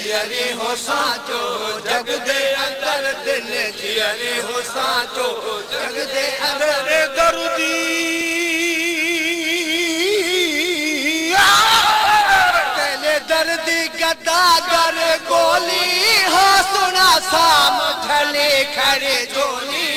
जियरी हो साचो जग दे अंदर दिल जियरी हो साचो जग दे अंदर दर्दी तेरे दर्दी गदागर गोली हाँ सुना साम झले खड़े झोली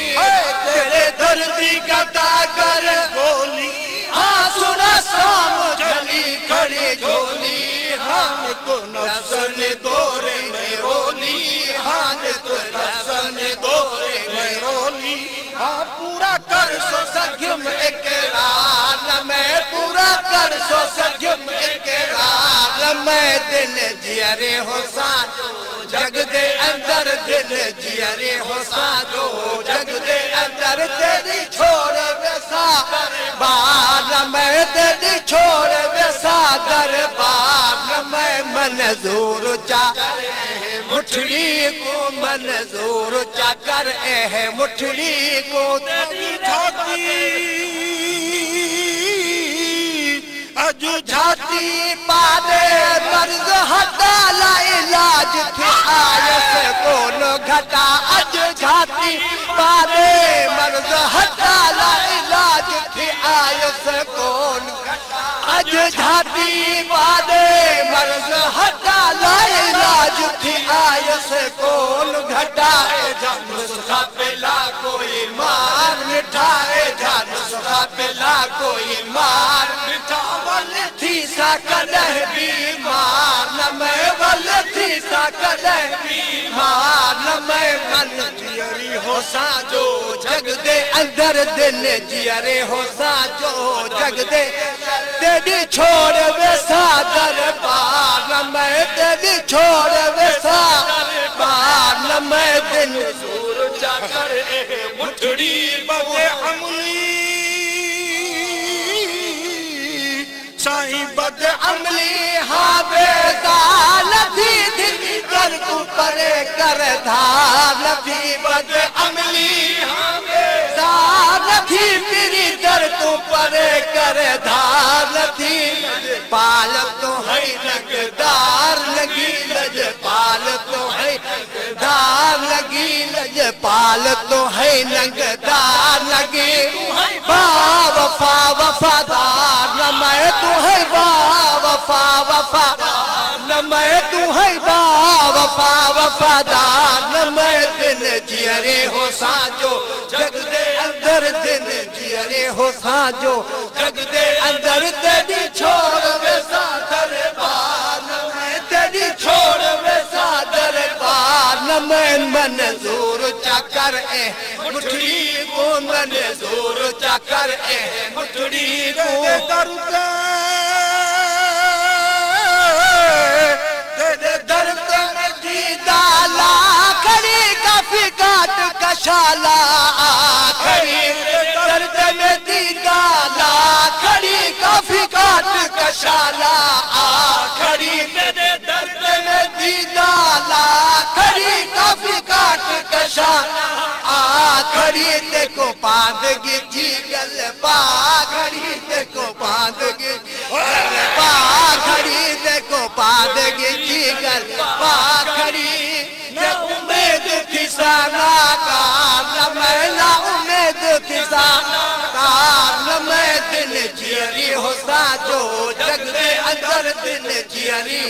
तेरे दर्दी गदागर गोली हाँ सुना साम झली खड़े झोली हाँ को नफसन दौरे में रोली हाँ तो नफसन दौरे में रोली हाँ पूरा कर सो सख्यम इकरार मैं पूरा कर सो सख्यम इकरार मैं दिल जियरे हो साजो जग दे अंदर दिल जियरे हो साजो जग दे अंदर तेरी छोड़ वैसा बार मैं तेरी छोड़ वैसा दरबार मैं मंजूर चा मुठड़ी को मंजूर चा कर है मुठड़ी को तेरी छाती अजू झाती पादे मर्ज हटा ला इलाज थे आयस कौन घटा अज झाती पादे मर्ज हटा ला इलाज थे आयस कौन अज झाती पादे मर्ज हटा ला इलाज थे आयस कौन घटाए नुस्खा पिला कोई मार मिठाए जा नुस्खा पिला कोई मार मिठा थी सा कदह बीमार न मैं वल थी सा कदह बीमार न मैं मन जियरी हो साजो जग दे अंदर दिल जियरे हो साजो जग दे तेरी छोड़ वैसा दरबार न मैं तेरी छोड़ वैसा दरबार न मैं दिल सूर जाकर मुठड़ी बदे अमली साईं बद अमली हाँ बेदाल थी दिल कर को परे कर धार थी बद अमली हाँ बेदाल थी मेरी दर को परे कर धार थी पाल तो है लगदार लगी लज पाल तो है दार लगी लज पाल तो है लगदार लगी वफा वफादार न मैं तू है वफा वफादार न मैं तू है वफा वफादार न मैं दिल जियरे हो साजो जग दे अंदर दिल जियरे हो साजो जग दे अंदर तेरी छोड़ वैसा दरबार न मैं तेरी छोड़ वैसा दरबार न मैं मंजूर चाकर मुठड़ी को मंजूर चाकर मुठड़ी को दर्द तेरे दर्द में दीदाला खड़ी काफी काट कशाला खड़ी दर्द में दीदाला खड़ी काफी काट कशाला खड़ी तेरे दर्द में दीदाला खड़ी काफी काट कशाला खड़ी देखो पादगी जीगल पा खड़ी देखो पादगी पा खड़ी देखो पादगी जीगल पा खड़ी न उम्मीद थी साना कार न मैं ना उम्मीद थी साना कार न मैं दिल जियरी हो साजो जग दे अंदर दिल जियरी